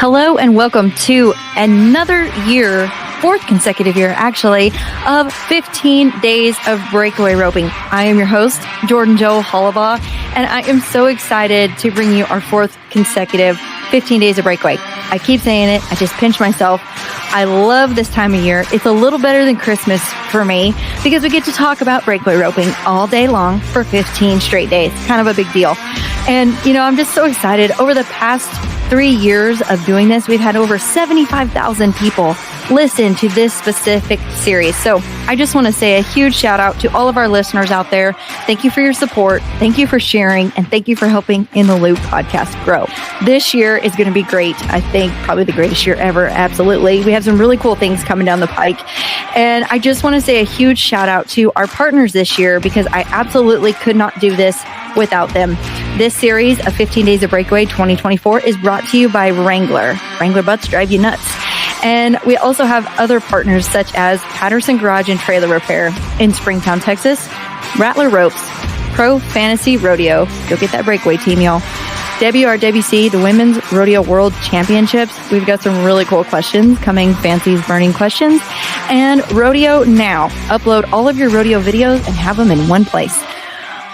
Hello and welcome to another year, fourth consecutive year actually, of 15 days of breakaway roping. I am your host, Jordan Jo Hollabaugh, and I am so excited to bring you our fourth consecutive 15 days of breakaway. I keep saying it, I just pinch myself. I love this time of year. It's a little better than Christmas for me because we get to talk about breakaway roping all day long for 15 straight days. Kind of a big deal. And, I'm just so excited. Over the past 3 years of doing this, we've had over 75,000 people listen to this specific series. So I just want to say a huge shout out to all of our listeners out there. Thank you for your support. Thank you for sharing. And thank you for helping In the Loop podcast grow. This year is going to be great. I think probably the greatest year ever. Absolutely. We have some really cool things coming down the pike. And I just want to say a huge shout out to our partners this year because I absolutely could not do this without them. This series of 15 Days of Breakaway 2024 is brought to you by Wrangler. Wrangler butts drive you nuts. And we also have other partners such as Patterson Garage and Trailer Repair in Springtown, Texas, Rattler Ropes, Pro Fantasy Rodeo. Go get that breakaway team, y'all. WRWC, the Women's Rodeo World Championships. We've got some really cool questions coming, Fancy's Burning Questions. And Rodeo Now. Upload all of your rodeo videos and have them in one place.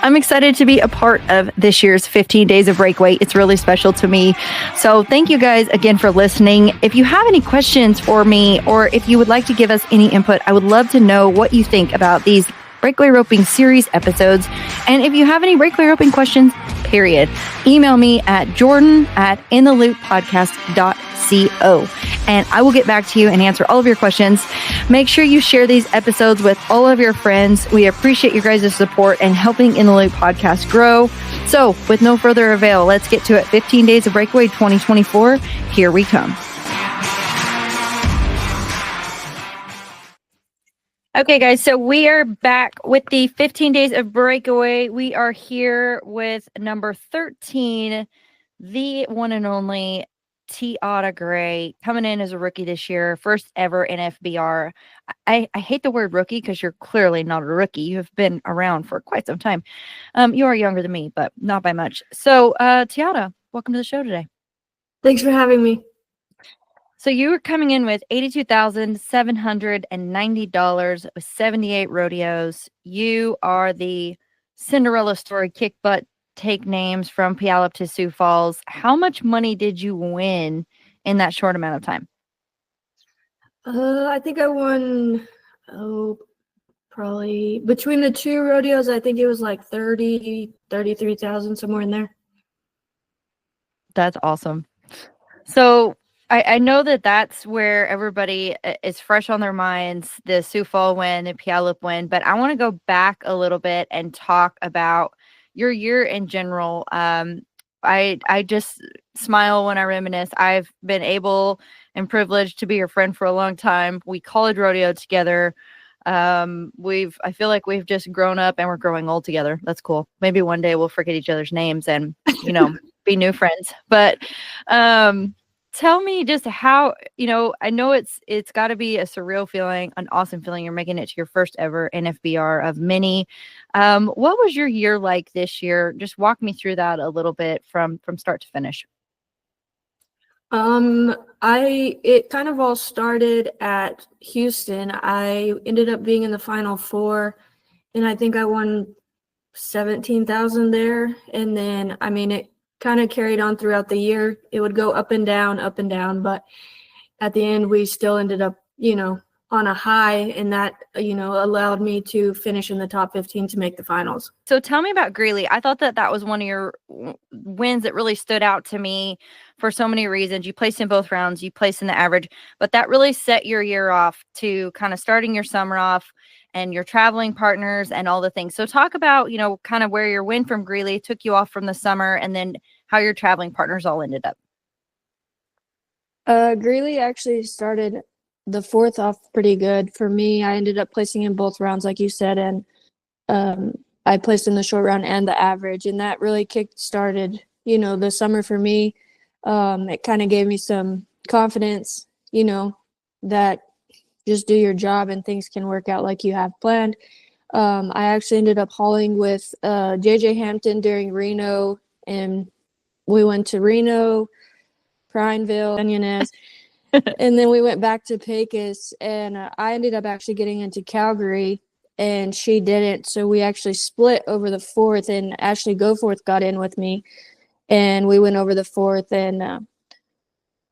I'm excited to be a part of this year's 15 Days of Breakaway. It's really special to me. So thank you guys again for listening. If you have any questions for me, or if you would like to give us any input, I would love to know what you think about these breakaway roping series episodes. And if you have any breakaway roping questions, period, email me at jordan@inthelooppodcast.co. And I will get back to you and answer all of your questions. Make sure you share these episodes with all of your friends. We appreciate your guys' support and helping In the Loop podcast grow. So with no further avail, let's get to it. 15 Days of Breakaway 2024. Here we come. Okay, guys, so we are back with the 15 Days of Breakaway. We are here with number 13, the one and only TiAda Gray, coming in as a rookie this year, first ever NFBR. I hate the word rookie because you're clearly not a rookie. You have been around for quite some time. You are younger than me, but not by much. So, TiAda, welcome to the show today. Thanks for having me. So you were coming in with $82,790 with 78 rodeos. You are the Cinderella story, kick butt, take names from Puyallup to Sioux Falls. How much money did you win in that short amount of time? I think I won, probably between the two rodeos, I think it was like 33,000, somewhere in there. That's awesome. So I know that that's where everybody is fresh on their minds, the Sioux Falls win, the Puyallup win, but I want to go back a little bit and talk about your year in general. I just smile when I reminisce. I've been able and privileged to be your friend for a long time. We college rodeo together. I feel like we've just grown up and we're growing old together. That's cool. Maybe one day we'll forget each other's names and, be new friends. But tell me just how, I know it's got to be a surreal feeling, an awesome feeling. You're making it to your first ever NFBR of many. What was your year like this year? Just walk me through that a little bit from start to finish. It kind of all started at Houston. I ended up being in the Final Four, and I think I won 17,000 there. And then, it kind of carried on throughout the year. It would go up and down, but at the end we still ended up, on a high, and that, allowed me to finish in the top 15 to make the finals. So tell me about Greeley. I thought that was one of your wins that really stood out to me for so many reasons. You placed in both rounds, you placed in the average, but that really set your year off to kind of starting your summer off and your traveling partners and all the things. So talk about, kind of where your win from Greeley took you off from the summer and then how your traveling partners all ended up. Greeley actually started the fourth off pretty good for me. I ended up placing in both rounds, like you said, and I placed in the short round and the average, and that really kick-started, the summer for me. It kind of gave me some confidence, that just do your job and things can work out like you have planned. I actually ended up hauling with JJ Hampton during Reno, and we went to Reno, Prineville, Onion. And then we went back to Pecos, and I ended up actually getting into Calgary, and she didn't. So we actually split over the 4th, and Ashley Goforth got in with me, and we went over the 4th. And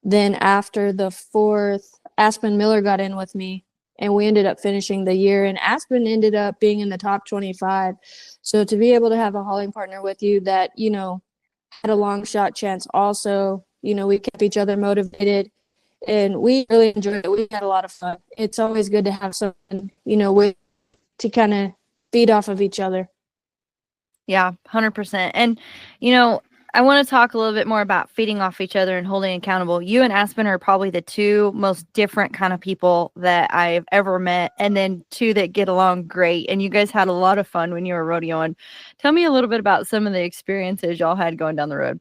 then after the 4th, Aspen Miller got in with me, and we ended up finishing the year. And Aspen ended up being in the top 25. So to be able to have a hauling partner with you that, you know, had a long shot chance also, you know, we kept each other motivated. And we really enjoyed it. We had a lot of fun. It's always good to have someone, you know, with to kind of feed off of each other. Yeah, 100%. And, you know, I want to talk a little bit more about feeding off each other and holding accountable. You and Aspen are probably the two most different kind of people that I've ever met, and then two that get along great. And you guys had a lot of fun when you were rodeoing. Tell me a little bit about some of the experiences y'all had going down the road.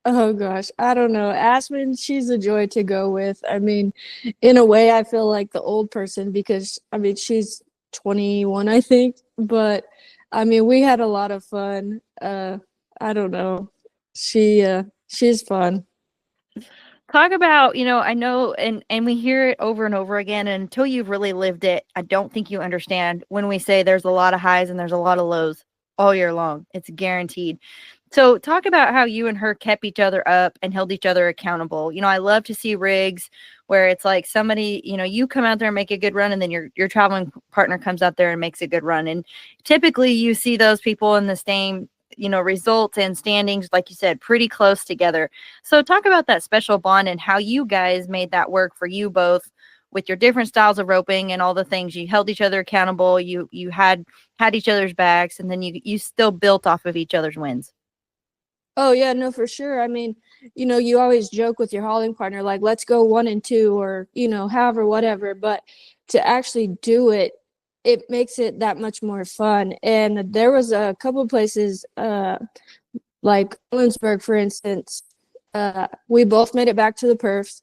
Oh gosh, I don't know. Aspen, she's a joy to go with. I mean, in a way, I feel like the old person because I mean, she's 21, I think. But I mean, we had a lot of fun. I don't know. She's fun. Talk about, you know, I know, and we hear it over and over again, and until you've really lived it, I don't think you understand when we say there's a lot of highs and there's a lot of lows all year long. It's guaranteed. So talk about how you and her kept each other up and held each other accountable. You know, I love to see rigs where it's like somebody, you know, you come out there and make a good run, and then your traveling partner comes out there and makes a good run. And typically you see those people in the same, you know, results and standings, like you said, pretty close together. So talk about that special bond and how you guys made that work for you both with your different styles of roping and all the things. You held each other accountable, you had each other's backs, and then you still built off of each other's wins. Oh yeah, no, for sure. I mean, you know, you always joke with your hauling partner, like, let's go 1 and 2, or, you know, however, whatever. But to actually do it, it makes it that much more fun. And there was a couple of places, like Owensburg, for instance, we both made it back to the perfs.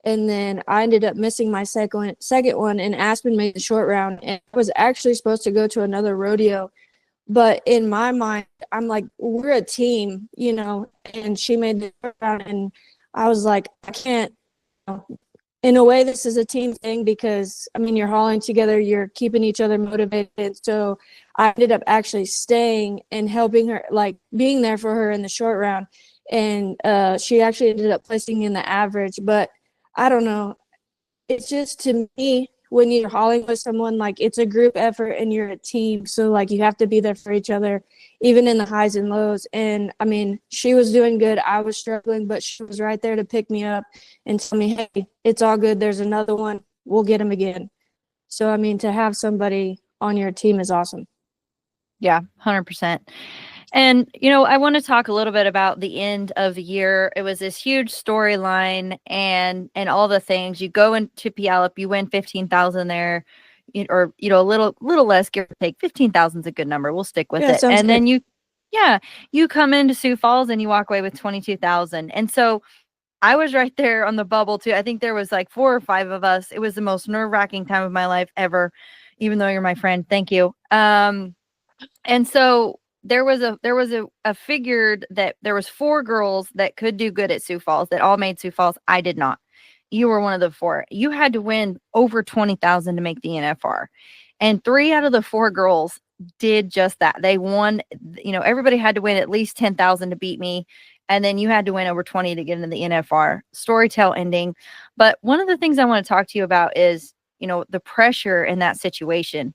And then I ended up missing my second one, and Aspen made the short round. And I was actually supposed to go to another rodeo. But in my mind, I'm like, we're a team, you know, and she made the short round. And I was like, I can't, you know, in a way, this is a team thing because, I mean, you're hauling together, you're keeping each other motivated. So I ended up actually staying and helping her, like being there for her in the short round. And she actually ended up placing in the average. But I don't know. It's just, to me, when you're hauling with someone, like, it's a group effort and you're a team. So like you have to be there for each other, even in the highs and lows. And I mean, she was doing good. I was struggling, but she was right there to pick me up and tell me, hey, it's all good. There's another one. We'll get him again. So, I mean, to have somebody on your team is awesome. Yeah, 100%. And, you know, I want to talk a little bit about the end of the year. It was this huge storyline and all the things. You go into Puyallup, you win 15,000 there, or, you know, a little less, give or take. 15,000 is a good number. We'll stick with it. And then you come into Sioux Falls and you walk away with 22,000. And so I was right there on the bubble too. I think there was like 4 or 5 of us. It was the most nerve-wracking time of my life ever, even though you're my friend. Thank you. And so there was a figured that there was 4 girls that could do good at Sioux Falls that all made Sioux Falls. I did not. You were one of the 4. You had to win over 20,000 to make the NFR. And 3 out of the 4 girls did just that. They won, you know, everybody had to win at least 10,000 to beat me. And then you had to win over 20 to get into the NFR. Storytell ending. But one of the things I want to talk to you about is, you know, the pressure in that situation.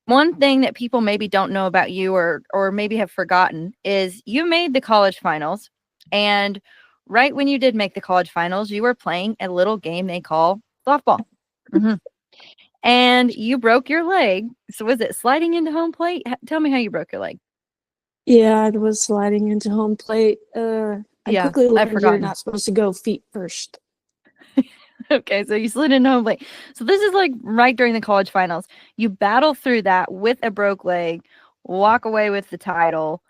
One thing that people maybe don't know about you or maybe have forgotten is you made the college finals. And right when you did make the college finals, you were playing a little game they call softball. Mm-hmm. And you broke your leg. So was it sliding into home plate? Tell me how you broke your leg. Yeah, I was sliding into home plate. I quickly learned you're not supposed to go feet first. Okay, so you slid into home plate. So this is like right during the college finals. You battle through that with a broke leg, walk away with the title.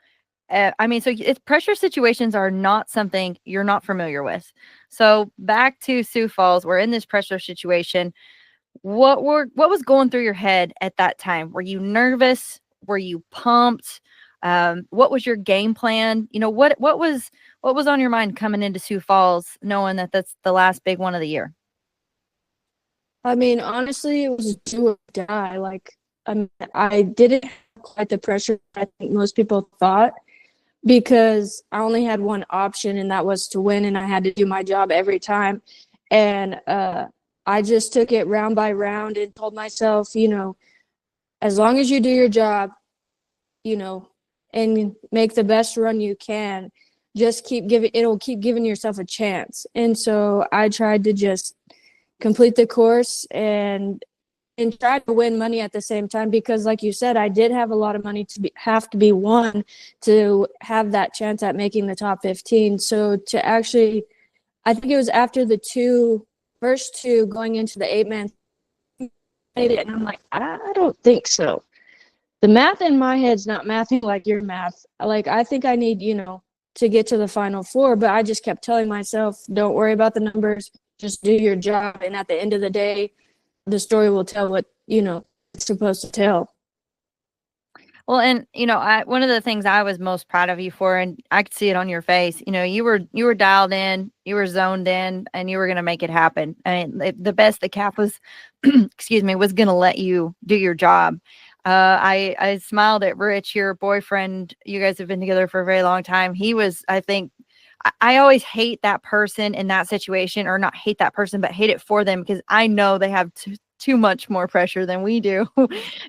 I mean, so pressure situations are not something you're not familiar with. So back to Sioux Falls, we're in this pressure situation. What was going through your head at that time? Were you nervous? Were you pumped? What was your game plan? What was on your mind coming into Sioux Falls, knowing that that's the last big one of the year? I mean, honestly, it was do or die. Like, I didn't have quite the pressure I think most people thought, because I only had one option, and that was to win, and I had to do my job every time. And I just took it round by round and told myself, as long as you do your job, and make the best run you can, just it'll keep giving yourself a chance. And so I tried to just complete the course and try to win money at the same time, because like you said, I did have a lot of money have to be won to have that chance at making the top 15. So to actually, I think it was after the first two going into the 8-man, and I'm like, I don't think so. The math in my head's not mathing like your math. Like, I think I need, to get to the final four, but I just kept telling myself, don't worry about the numbers, just do your job. And at the end of the day, the story will tell what, it's supposed to tell. Well, and one of the things I was most proud of you for, and I could see it on your face, you were dialed in, you were zoned in, and you were going to make it happen. I mean, the best the CAF was, excuse me, was going to let you do your job. I smiled at Rich, your boyfriend. You guys have been together for a very long time. He was, I think, I always hate that person in that situation, or not hate that person, but hate it for them, because I know they have too much more pressure than we do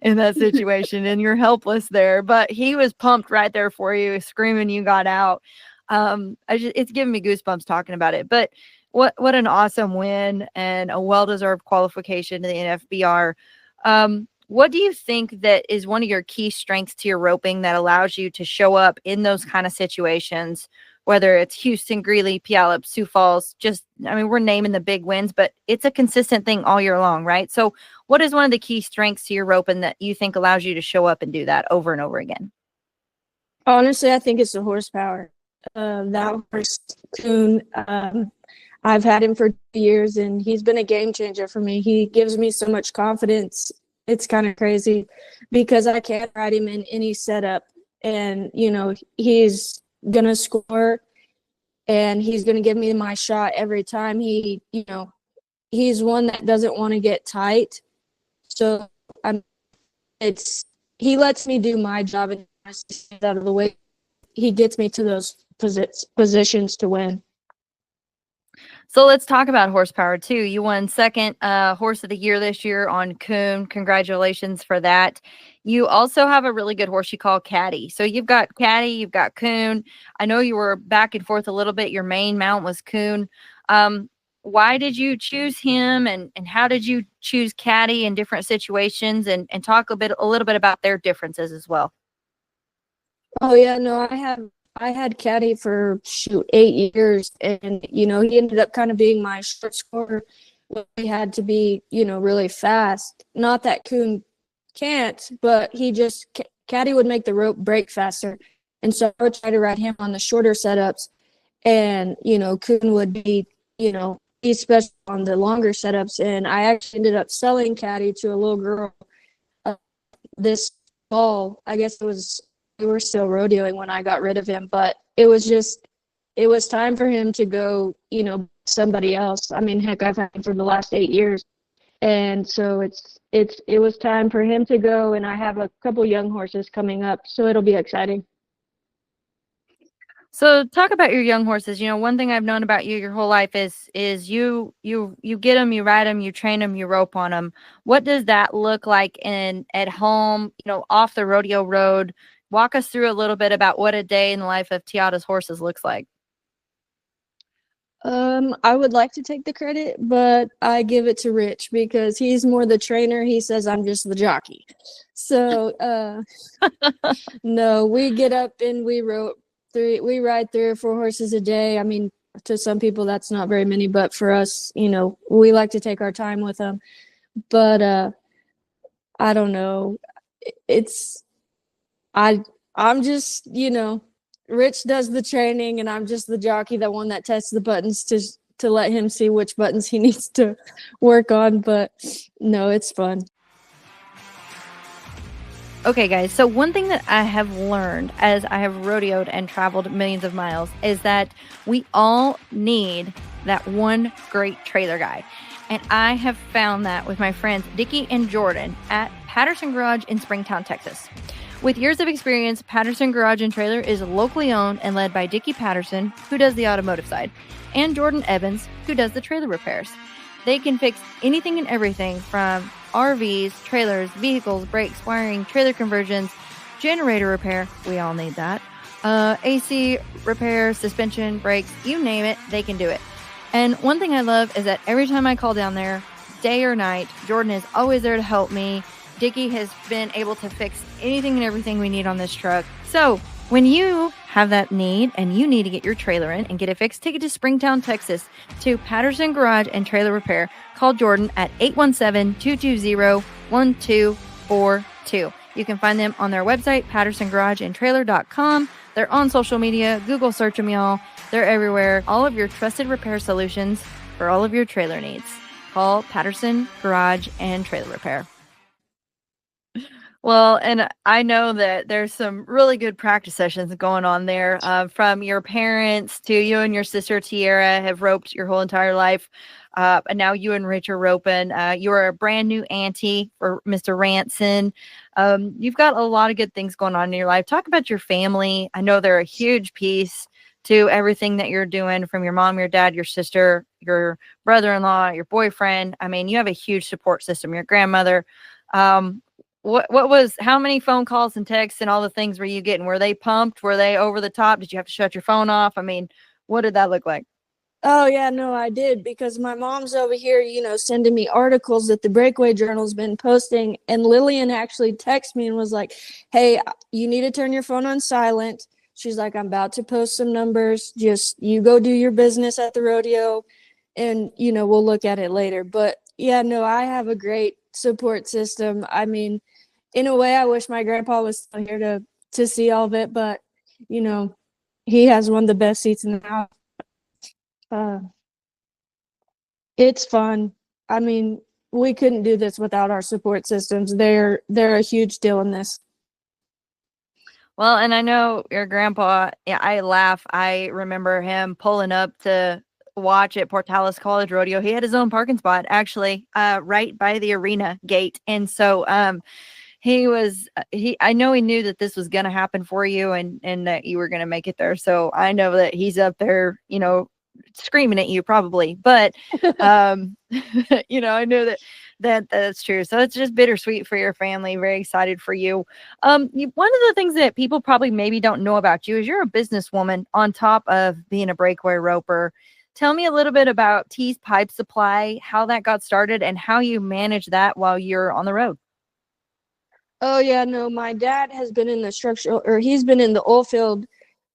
in that situation, and you're helpless there. But he was pumped right there for you, screaming you got out. It's giving me goosebumps talking about it. But what an awesome win, and a well-deserved qualification to the NFBR. What do you think that is one of your key strengths to your roping that allows you to show up in those kind of situations, whether it's Houston, Greeley, Puyallup, Sioux Falls? We're naming the big wins, but it's a consistent thing all year long, right? So what is one of the key strengths to your roping that you think allows you to show up and do that over and over again? Honestly, I think it's the horsepower. That horse, Coon, I've had him for 2 years, and he's been a game changer for me. He gives me so much confidence. It's kind of crazy, because I can't ride him in any setup, and he's gonna score, and he's gonna give me my shot every time. He's one that doesn't want to get tight, so he lets me do my job, and out of the way, he gets me to those positions to win. So let's talk about horsepower too. You won second horse of the year this year on Coon. Congratulations for that. You also have a really good horse you call Caddy. So you've got Caddy, you've got Coon. I know you were back and forth a little bit. Your main mount was Coon. Why did you choose him, and how did you choose Caddy in different situations, and talk a little bit about their differences as well? Oh yeah, no, I had Caddy for 8 years, and he ended up kind of being my short scorer. He had to be really fast. Not that Coon can't, but Caddy would make the rope break faster, and so I would try to ride him on the shorter setups, and Coon would be he's special on the longer setups. And I actually ended up selling Caddy to a little girl this fall. I guess we were still rodeoing when I got rid of him, but it was time for him to go, somebody else. I mean, heck, I've had him for the last 8 years. And so it was time for him to go, and I have a couple young horses coming up, so it'll be exciting. So talk about your young horses. One thing I've known about you your whole life is you get them, you ride them, you train them, you rope on them. What does that look like at home, off the rodeo road? Walk us through a little bit about what a day in the life of TiAda's horses looks like. I would like to take the credit, but I give it to Rich, because he's more the trainer. He says I'm just the jockey. So no, we get up and we ride 3 or 4 horses a day. I mean, to some people that's not very many, but for us, we like to take our time with them. But I don't know. I'm just, Rich does the training, and I'm just the jockey, the one that tests the buttons to let him see which buttons he needs to work on. But no, it's fun. Okay, guys. So one thing that I have learned as I have rodeoed and traveled millions of miles is that we all need that one great trailer guy. And I have found that with my friends Dickie and Jordan at Patterson Garage in Springtown, Texas. With years of experience, Patterson Garage and Trailer is locally owned and led by Dickie Patterson, who does the automotive side, and Jordan Evans, who does the trailer repairs. They can fix anything and everything from RVs, trailers, vehicles, brakes, wiring, trailer conversions, generator repair. We all need that. AC repair, suspension, brakes, you name it, they can do it. And one thing I love is that every time I call down there, day or night, Jordan is always there to help me. Dickie has been able to fix anything and everything we need on this truck. So when you have that need and you need to get your trailer in and get it fixed, take it to Springtown, Texas, to Patterson Garage and Trailer Repair. Call Jordan at 817-220-1242. You can find them on their website, pattersongarageandtrailer.com. They're on social media. Google search them, y'all. They're everywhere. All of your trusted repair solutions for all of your trailer needs. Call Patterson Garage and Trailer Repair. Well, and I know that there's some really good practice sessions going on there, from your parents to you and your sister TiAda have roped your whole entire life. And now you and Rich are roping. You're a brand new auntie for Mr. Ranson. You've got a lot of good things going on in your life. Talk about your family. I know they're a huge piece to everything that you're doing, from your mom, your dad, your sister, your brother-in-law, your boyfriend. I mean, you have a huge support system, your grandmother. How many phone calls and texts and all the things were you getting? Were they pumped? Were they over the top? Did you have to shut your phone off? I mean, what did that look like? Oh, yeah, no, I did, because my mom's over here, sending me articles that the Breakaway Journal's been posting. And Lillian actually texted me and was like, hey, you need to turn your phone on silent. She's like, I'm about to post some numbers. Just you go do your business at the rodeo and, we'll look at it later. But yeah, no, I have a great support system. I mean, in a way, I wish my grandpa was still here to see all of it, but he has one of the best seats in the house. It's fun. I mean, we couldn't do this without our support systems. They're a huge deal in this. Well, and I know your grandpa, yeah, I laugh. I remember him pulling up to watch at Portales College Rodeo. He had his own parking spot, actually, right by the arena gate. And so I know he knew that this was going to happen for you and that you were going to make it there. So I know that he's up there, screaming at you probably, but, I know that's true. So it's just bittersweet for your family. Very excited for you. One of the things that people probably maybe don't know about you is you're a businesswoman on top of being a breakaway roper. Tell me a little bit about T's Pipe Supply, how that got started and how you manage that while you're on the road. Oh, yeah, no, my dad has been in he's been in the oil field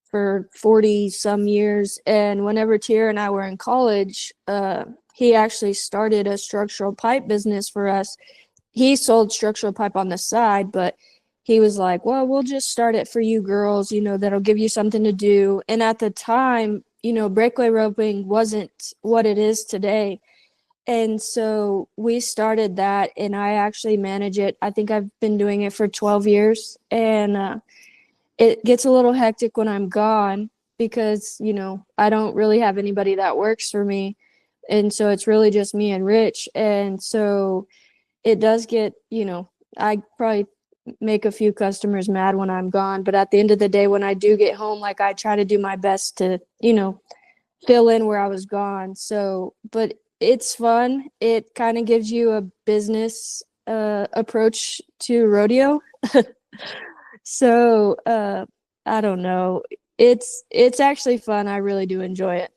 for 40 some years. And whenever Tierra and I were in college, he actually started a structural pipe business for us. He sold structural pipe on the side, but he was like, well, we'll just start it for you girls, that'll give you something to do. And at the time, breakaway roping wasn't what it is today. And so we started that, and I actually manage it. I think I've been doing it for 12 years, and it gets a little hectic when I'm gone because, I don't really have anybody that works for me. And so it's really just me and Rich. And so it does get, I probably make a few customers mad when I'm gone. But at the end of the day, when I do get home, like, I try to do my best to, fill in where I was gone. So, but it's fun. It kind of gives you a business approach to rodeo. So I don't know. It's actually fun. I really do enjoy it.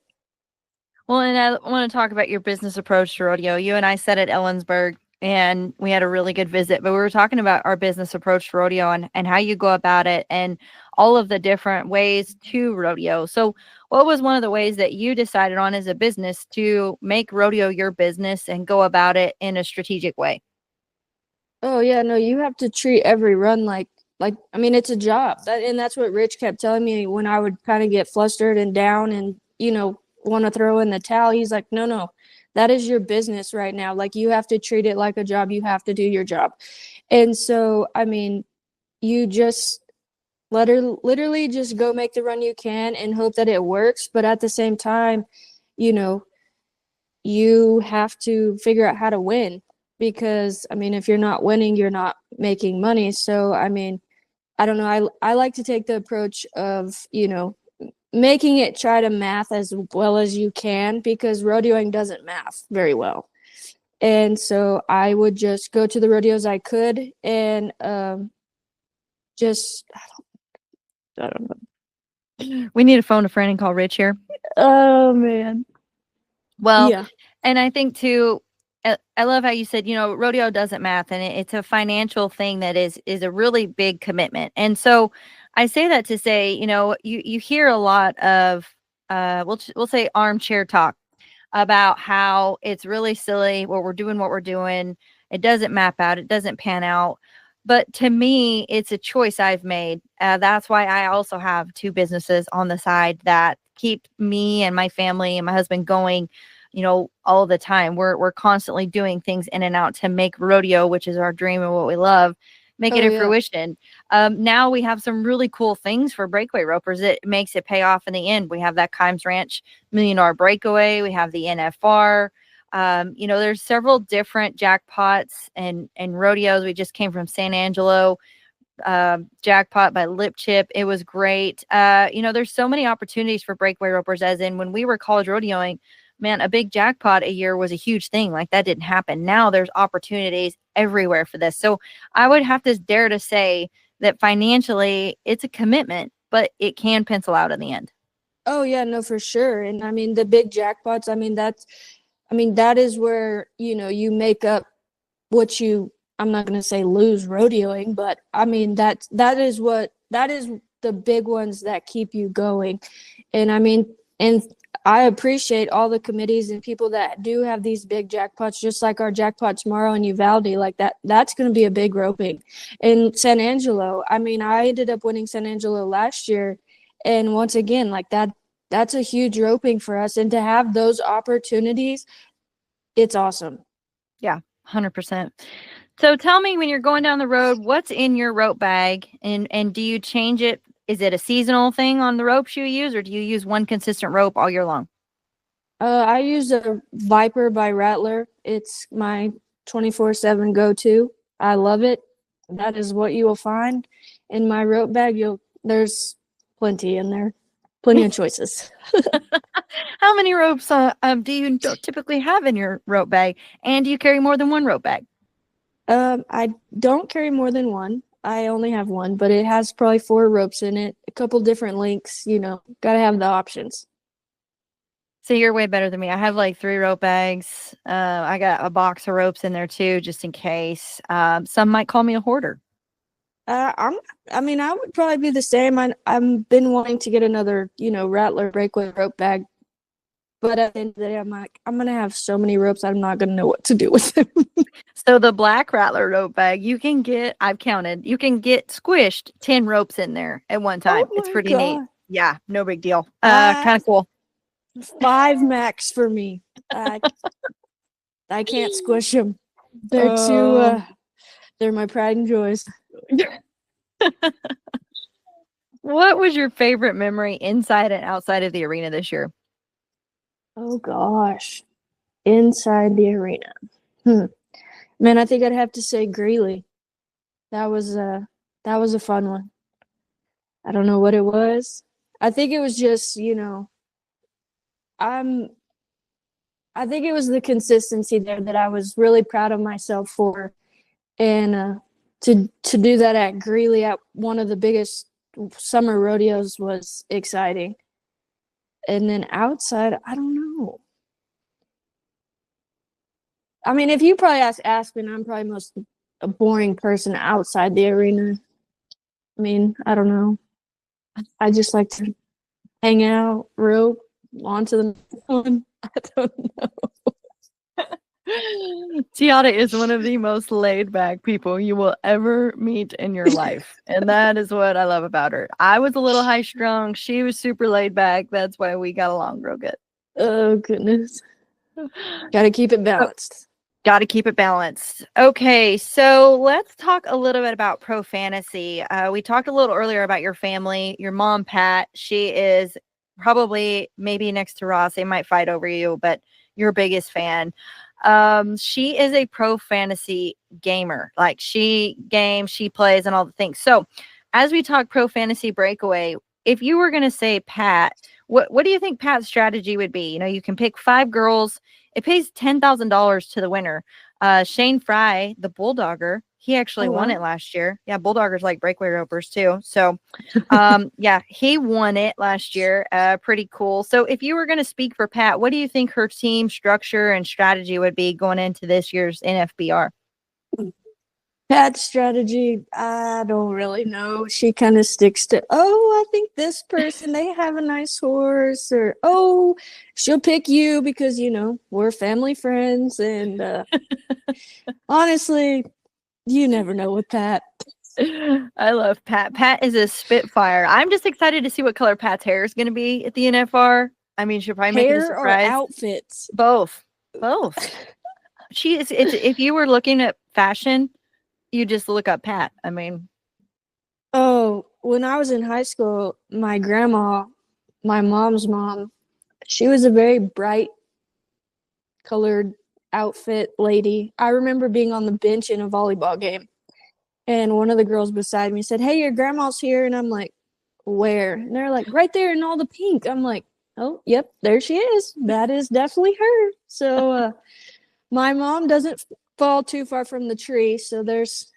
Well, and I want to talk about your business approach to rodeo. You and I sat at Ellensburg and we had a really good visit, but we were talking about our business approach to rodeo and how you go about it and all of the different ways to rodeo. So what was one of the ways that you decided on as a business to make rodeo your business and go about it in a strategic way? Oh, yeah, no, you have to treat every run like I mean, it's a job. And that's what Rich kept telling me when I would kind of get flustered and down and, want to throw in the towel. He's like, no, that is your business right now. Like, you have to treat it like a job. You have to do your job. And so, I mean, you just literally just go make the run you can and hope that it works. But at the same time, you know, you have to figure out how to win, because I mean, if you're not winning, you're not making money. So I mean, I don't know. I like to take the approach of, you know, making it try to math as well as you can, because rodeoing doesn't math very well. And so I would just go to the rodeos I could, and just I don't know. We need to phone a friend and call Rich here. Oh man. Well, Yeah. and I think too, I love how you said, you know, rodeo doesn't math, and it's a financial thing that is a really big commitment. And so I say that to say, you know, you hear a lot of we'll say armchair talk about how it's really silly what we're doing. It doesn't map out, it doesn't pan out. But to me, it's a choice I've made. That's why I also have two businesses on the side that keep me and my family and my husband going, you know, all the time. We're constantly doing things in and out to make rodeo, which is our dream and what we love, make it Oh a yeah. fruition. Now we have some really cool things for breakaway ropers. It makes it pay off in the end. We have that Kimes Ranch $1 Million Breakaway. We have the NFR. You know, there's several different jackpots and rodeos. We just came from San Angelo, jackpot by Lip Chip. It was great. You know, there's so many opportunities for breakaway ropers, as in when we were college rodeoing, man, a big jackpot a year was a huge thing. Like, that didn't happen. Now there's opportunities everywhere for this. So I would have to dare to say that financially it's a commitment, but it can pencil out in the end. Oh yeah, no, for sure. And I mean, the big jackpots, I mean, that is where, you know, you make up what you, I'm not going to say lose rodeoing, but I mean, that is the big ones that keep you going. And I mean, and I appreciate all the committees and people that do have these big jackpots, just like our jackpot tomorrow in Uvalde. Like that's going to be a big roping. In San Angelo, I mean, I ended up winning San Angelo last year. And once again, like that's a huge roping for us. And to have those opportunities, it's awesome. Yeah, 100%. So tell me, when you're going down the road, what's in your rope bag, and do you change it? Is it a seasonal thing on the ropes you use, or do you use one consistent rope all year long? I use a Viper by Rattler. It's my 24/7 go-to. I love it. That is what you will find in my rope bag. There's plenty in there, plenty of choices. How many ropes do you typically have in your rope bag, and do you carry more than one rope bag? I don't carry more than one. I only have one, but it has probably 4 ropes in it, a couple different lengths. You know, gotta have the options. So you're way better than me. I have like 3 rope bags. I got a box of ropes in there too, just in case. Some might call me a hoarder. I mean, I would probably be the same. I've been wanting to get another, you know, Rattler Breakaway rope bag, but at the end of the day, I'm like, I'm gonna have so many ropes, I'm not gonna know what to do with them. So the black Rattler rope bag, you can get, I've counted, you can get squished 10 ropes in there at one time. Oh It's my pretty neat. God. Yeah, no big deal. Kind of cool. 5 max for me. I can't squish them. They're too. They're my pride and joys. What was your favorite memory inside and outside of the arena this year? Oh gosh, inside the arena. Man, I think I'd have to say Greeley. That was a fun one. I don't know what it was. I think it was just, you know, I think it was the consistency there that I was really proud of myself for, and to do that at Greeley at one of the biggest summer rodeos was exciting. And then outside, I don't know. I mean, if you probably ask Aspen, I'm probably most a boring person outside the arena. I mean, I don't know. I just like to hang out, rope, onto the next one. I don't know. TiAda is one of the most laid back people you will ever meet in your life. And that is what I love about her. I was a little high strung. She was super laid back. That's why we got along real good. Oh, goodness. Got to keep it balanced. Got to keep it balanced. Okay, so let's talk a little bit about pro fantasy. We talked a little earlier about your family, your mom, Pat. She is probably maybe next to Ross. They might fight over you, but your biggest fan. She is a pro fantasy gamer. Like she games, she plays, and all the things. So, as we talk pro fantasy breakaway, if you were going to say Pat, what do you think Pat's strategy would be? You know, you can pick 5 girls. It pays $10,000 to the winner. Shane Fry, the Bulldogger, he actually won it last year. Yeah, Bulldoggers like breakaway ropers too. So, yeah, he won it last year. Pretty cool. So, if you were going to speak for Pat, what do you think her team structure and strategy would be going into this year's NFBR? Pat's strategy, I don't really know. She kind of sticks to, I think this person, they have a nice horse, or, she'll pick you because, we're family friends. And honestly, you never know with Pat. I love Pat. Pat is a spitfire. I'm just excited to see what color Pat's hair is going to be at the NFR. I mean, she'll probably make it a surprise. Or outfits? Both. She is. If you were looking at fashion, you just look up Pat. I mean, when I was in high school, my grandma, my mom's mom, she was a very bright colored outfit lady. I remember being on the bench in a volleyball game, and one of the girls beside me said, "Hey, your grandma's here." And I'm like, "Where?" And they're like, "Right there in all the pink." I'm like, "Oh, yep, there she is. That is definitely her." So my mom doesn't fall too far from the tree, so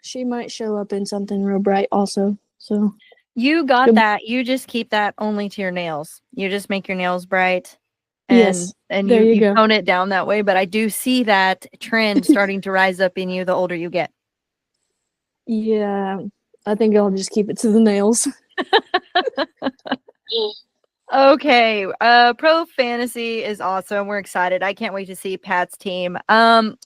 she might show up in something real bright also. So you got that. You just keep that only to your nails. You just make your nails bright. And, yes, and there you you go. tone it down that way. But I do see that trend starting to rise up in you the older you get. Yeah, I think I'll just keep it to the nails. Okay, pro fantasy is awesome. We're excited. I can't wait to see Pat's team.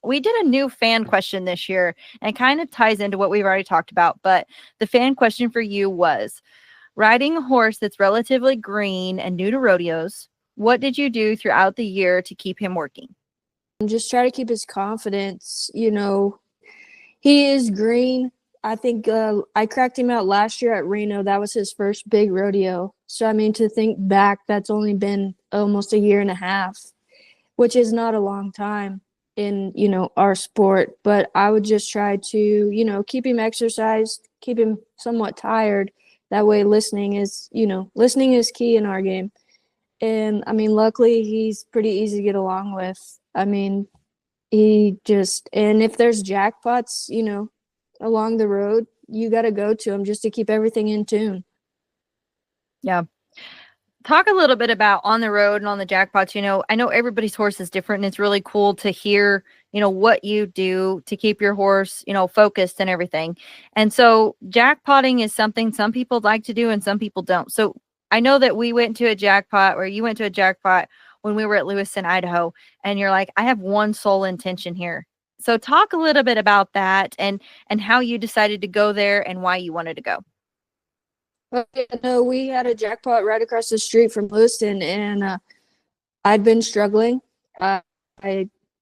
We did a new fan question this year, and kind of ties into what we've already talked about. But the fan question for you was, riding a horse that's relatively green and new to rodeos, what did you do throughout the year to keep him working? Just try to keep his confidence. He is green. I think I cracked him out last year at Reno. That was his first big rodeo. So, I mean, to think back, that's only been almost a year and a half, which is not a long time in, our sport. But I would just try to, keep him exercised, keep him somewhat tired. That way listening is key in our game. And, I mean, luckily he's pretty easy to get along with. I mean, and if there's jackpots, along the road, you got to go to them just to keep everything in tune. Yeah. Talk a little bit about on the road and on the jackpots. I know everybody's horse is different, and it's really cool to hear, what you do to keep your horse, focused and everything. And so jackpotting is something some people like to do and some people don't. So I know that we went to a jackpot, or you went to a jackpot when we were at Lewiston, Idaho, and you're like, I have one sole intention here. So talk a little bit about that and how you decided to go there and why you wanted to go. No, we had a jackpot right across the street from Lewiston, and I'd been struggling. I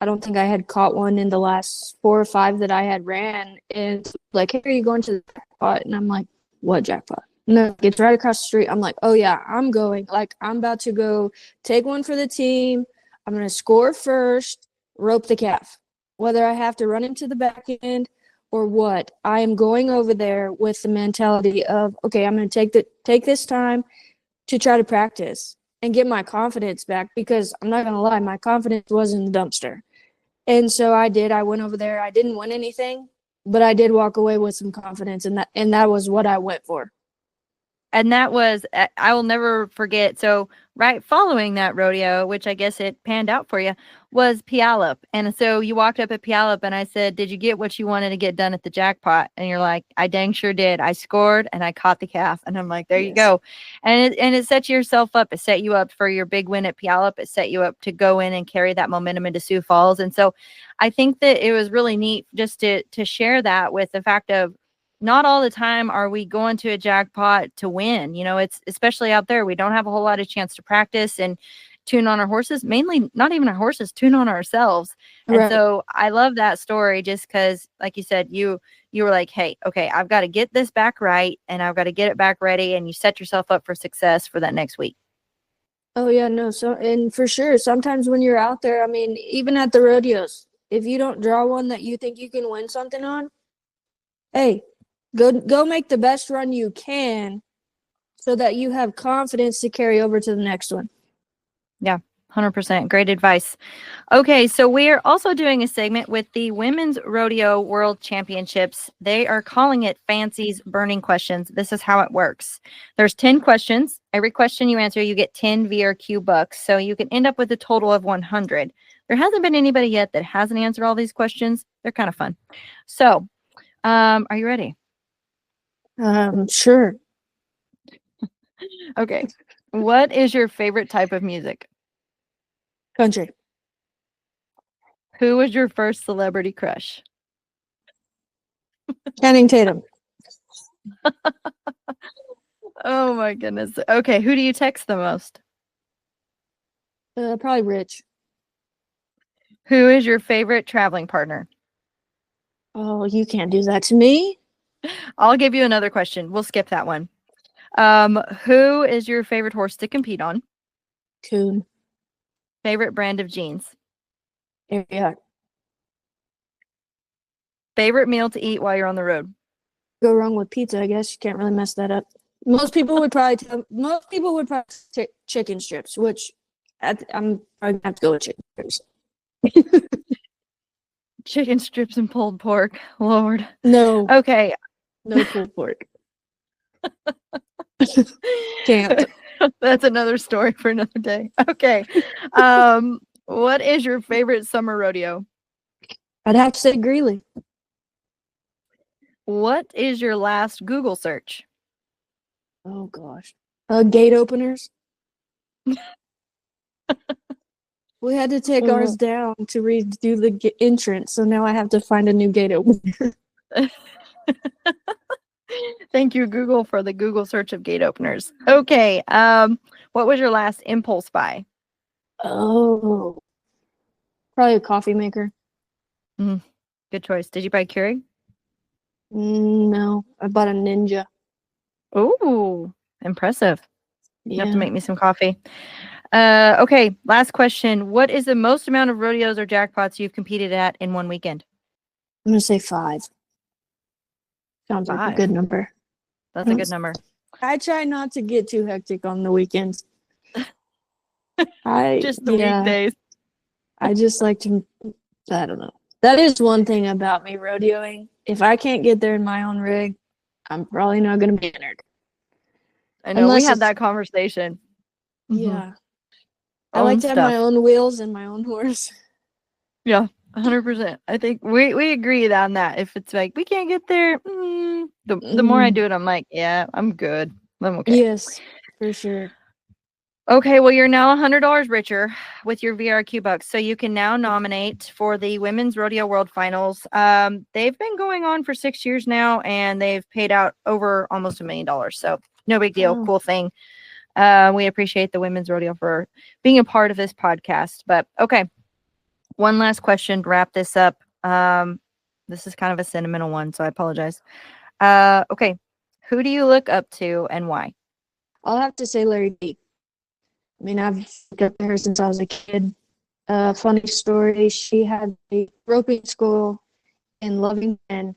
don't think I had caught one in the last 4 or 5 that I had ran. And like, hey, are you going to the jackpot? And I'm like, what jackpot? No, it's right across the street. I'm like, oh yeah, I'm going. Like, I'm about to go take one for the team. I'm going to score first, rope the calf. Whether I have to run him to the back end or what, I am going over there with the mentality of, okay, I'm going to take this time to try to practice and get my confidence back, because I'm not going to lie, my confidence was in the dumpster. And so I did. I went over there. I didn't win anything, but I did walk away with some confidence, and that was what I went for. And that was, I will never forget. So right following that rodeo, which I guess it panned out for you, was Puyallup. And so you walked up at Puyallup and I said, did you get what you wanted to get done at the jackpot? And you're like, I dang sure did. I scored and I caught the calf. And I'm like, there you go. And it set yourself up. It set you up for your big win at Puyallup. It set you up to go in and carry that momentum into Sioux Falls. And so I think that it was really neat just to share that with the fact of, not all the time are we going to a jackpot to win. It's especially out there. We don't have a whole lot of chance to practice. And tune on our horses, mainly not even our horses, tune on ourselves. And Right. so I love that story just because, like you said, you were like, hey, okay, I've got to get this back right and I've got to get it back ready. And you set yourself up for success for that next week. Oh yeah, no. So, and for sure, sometimes when you're out there, I mean, even at the rodeos, if you don't draw one that you think you can win something on, hey, go make the best run you can so that you have confidence to carry over to the next one. Yeah, 100%. Great advice. Okay, so we're also doing a segment with the Women's Rodeo World Championships. They are calling it Fancy's Burning Questions. This is how it works. There's 10 questions. Every question you answer, you get 10 VRQ bucks. So you can end up with a total of 100. There hasn't been anybody yet that hasn't answered all these questions. They're kind of fun. So, are you ready? Sure. Okay. What is your favorite type of music? Country. Who was your first celebrity crush? Channing Tatum. Oh my goodness. Okay, who do you text the most? Probably Rich. Who is your favorite traveling partner? Oh, you can't do that to me. I'll give you another question. We'll skip that one. Who is your favorite horse to compete on? Coon. Favorite brand of jeans? Yeah. Favorite meal to eat while you're on the road? Go wrong with pizza, I guess. You can't really mess that up. Most people would probably say chicken strips, which I'm gonna have to go with chicken strips. Chicken strips and pulled pork. Lord. No, Okay. no pulled pork. Can't. That's another story for another day. Okay. What is your favorite summer rodeo? I'd have to say Greeley. What is your last Google search? Oh gosh. Gate openers. We had to take ours down to redo the entrance, so now I have to find a new gate opener. Thank you, Google, for the Google search of gate openers. Okay. What was your last impulse buy? Oh, probably a coffee maker. Good choice. Did you buy Keurig? No, I bought a Ninja. Ooh, impressive. You have to Yeah. make me some coffee. Okay, last question. What is the most amount of rodeos or jackpots you've competed at in one weekend? I'm gonna say 5. Sounds like a 5. good number. That's a good number. I try not to get too hectic on the weekends. Just the weekdays. I just like to, I don't know. That is one thing about me rodeoing. If I can't get there in my own rig, I'm probably not going to be entered. I know, we had that conversation. Yeah. I like to have my own wheels and my own horse. Yeah, 100%. I think we agree on that. If it's like, we can't get there, the more I do it, I'm like, yeah, I'm good. I'm okay. Yes, for sure. Okay, well, you're now $100 richer with your VRQ bucks, so you can now nominate for the Women's Rodeo World Finals. They've been going on for 6 years now, and they've paid out over almost $1 million. So no big deal, cool thing. We appreciate the Women's Rodeo for being a part of this podcast. But okay, one last question to wrap this up. This is kind of a sentimental one, so I apologize. Okay, who do you look up to and why? I'll have to say Larry D. I mean, I've looked up to her since I was a kid. Funny story, she had a roping school in Lovington,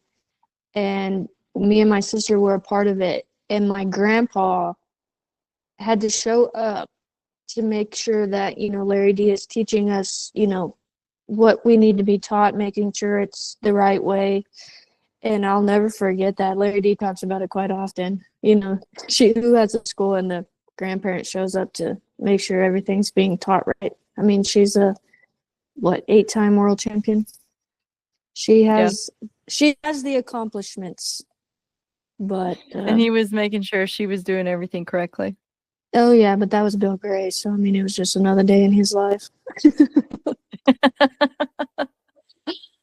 and me and my sister were a part of it. And my grandpa had to show up to make sure that, Larry D is teaching us, what we need to be taught, making sure it's the right way. And I'll never forget that. Larry D talks about it quite often. She who has a school and the grandparent shows up to make sure everything's being taught right. I mean, she's a 8-time world champion. She has the accomplishments, but and he was making sure she was doing everything correctly. Oh yeah, but that was Bill Gray, so I mean, it was just another day in his life.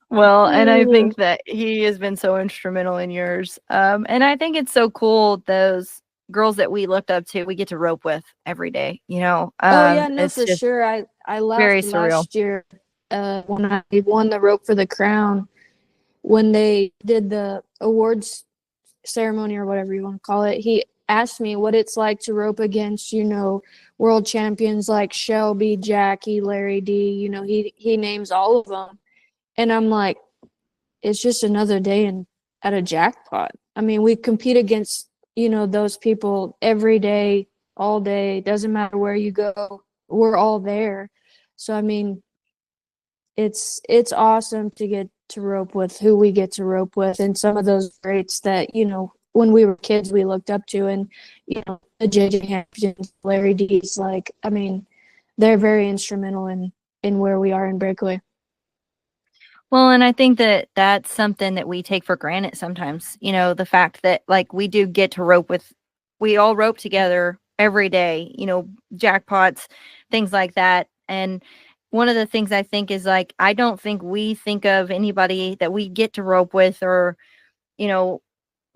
Well, and I think that he has been so instrumental in yours. And I think it's so cool, those girls that we looked up to, we get to rope with every day, Oh yeah, no, it's for just sure. I very laughed surreal. last year when I won the rope for the crown when they did the awards ceremony or whatever you want to call it. He asked me what it's like to rope against, world champions like Shelby, Jackie, Larry D. He names all of them, and I'm like, it's just another day at a jackpot. I mean, we compete against those people every day, all day. Doesn't matter where you go, we're all there. So I mean, it's awesome to get to rope with who we get to rope with, and some of those greats that when we were kids we looked up to, and the JJ Hamptons, Larry D's. Like, I mean, they're very instrumental in where we are in Breakaway. Well, and I think that that's something that we take for granted sometimes, the fact that like we do get to rope with, we all rope together every day, jackpots, things like that. And one of the things I think is like, I don't think we think of anybody that we get to rope with, or,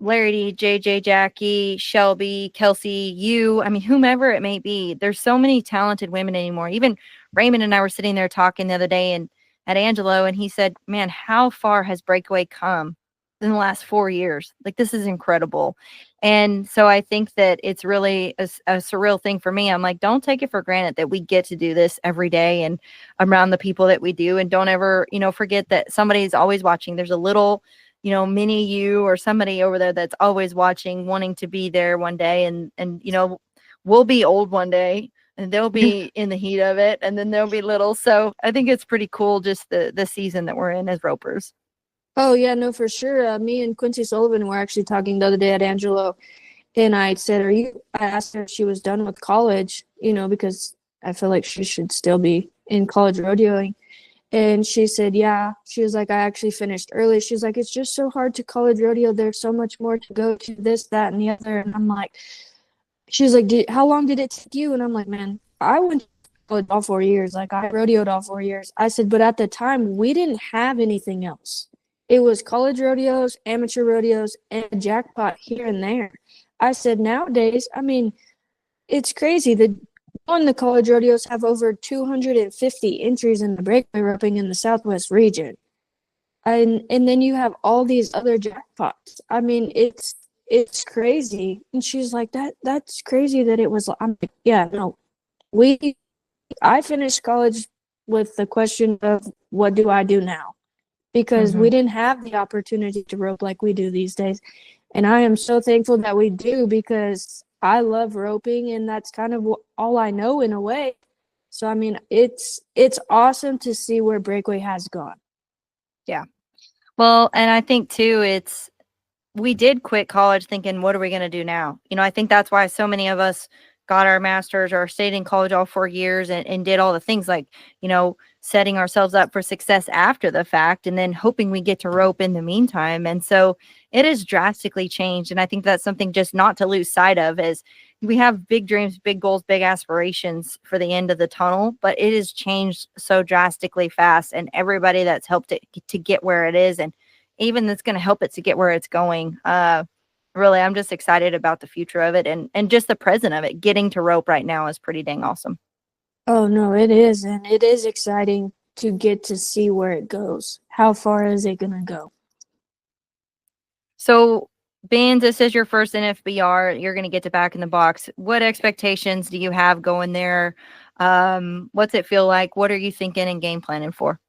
Larry, JJ, Jackie, Shelby, Kelsey, you, I mean, whomever it may be. There's so many talented women anymore. Even Raymond and I were sitting there talking the other day and at Angelo, and he said, man, how far has Breakaway come in the last 4 years? Like, this is incredible. And so I think that it's really a surreal thing for me. I'm like, don't take it for granted that we get to do this every day and around the people that we do. And don't ever, forget that somebody's always watching. There's a little, mini you or somebody over there that's always watching, wanting to be there one day. And we'll be old one day and they'll be in the heat of it, and then they'll be little. So I think it's pretty cool, just the season that we're in as ropers. Oh yeah, no, for sure. Me and Quincy Sullivan were actually talking the other day at Angelo, and I said, I asked her if she was done with college, because I feel like she should still be in college rodeoing. And she said, yeah. She was like, I actually finished early. She's like, it's just so hard to college rodeo. There's so much more to go to, this, that, and the other. And I'm like, she's like, how long did it take you? And I'm like, man, I went to college all 4 years. Like, I rodeoed all 4 years. I said, but at the time, we didn't have anything else. It was college rodeos, amateur rodeos, and a jackpot here and there. I said, nowadays, I mean, it's crazy. The college rodeos have over 250 entries in the breakaway roping in the Southwest region. And then you have all these other jackpots. I mean, it's crazy. And she's like, that's crazy that it was. I'm like, yeah, no. I finished college with the question of what do I do now? Because we didn't have the opportunity to rope like we do these days. And I am so thankful that we do, because I love roping, and that's kind of all I know in a way. So, I mean, it's awesome to see where Breakaway has gone. Yeah. Well, and I think too, we did quit college thinking, what are we going to do now? I think that's why so many of us got our masters or stayed in college all 4 years and did all the things like, setting ourselves up for success after the fact, and then hoping we get to rope in the meantime. And so it has drastically changed. And I think that's something just not to lose sight of, is we have big dreams, big goals, big aspirations for the end of the tunnel, but it has changed so drastically fast, and everybody that's helped it to get where it is, and even that's going to help it to get where it's going. Really, I'm just excited about the future of it, and just the present of it. Getting to rope right now is pretty dang awesome. Oh, no, it is. And it is exciting to get to see where it goes. How far is it going to go? So, being this is your first NFBR, you're going to get to back in the box. What expectations do you have going there? What's it feel like? What are you thinking and game planning for?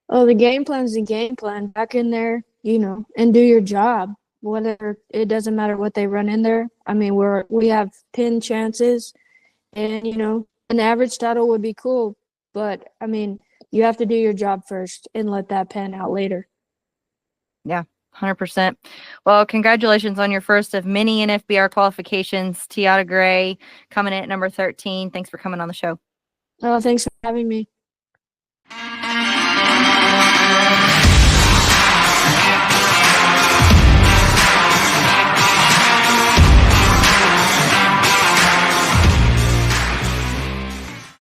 Oh, the game plan's the game plan. Back in there, and do your job. Whether it doesn't matter what they run in there. I mean, we have 10 chances, and an average title would be cool, but I mean, you have to do your job first and let that pan out later. Yeah, 100%. Well, congratulations on your first of many NFBR qualifications. TiAda Gray coming in at number 13. Thanks for coming on the show. Oh, thanks for having me.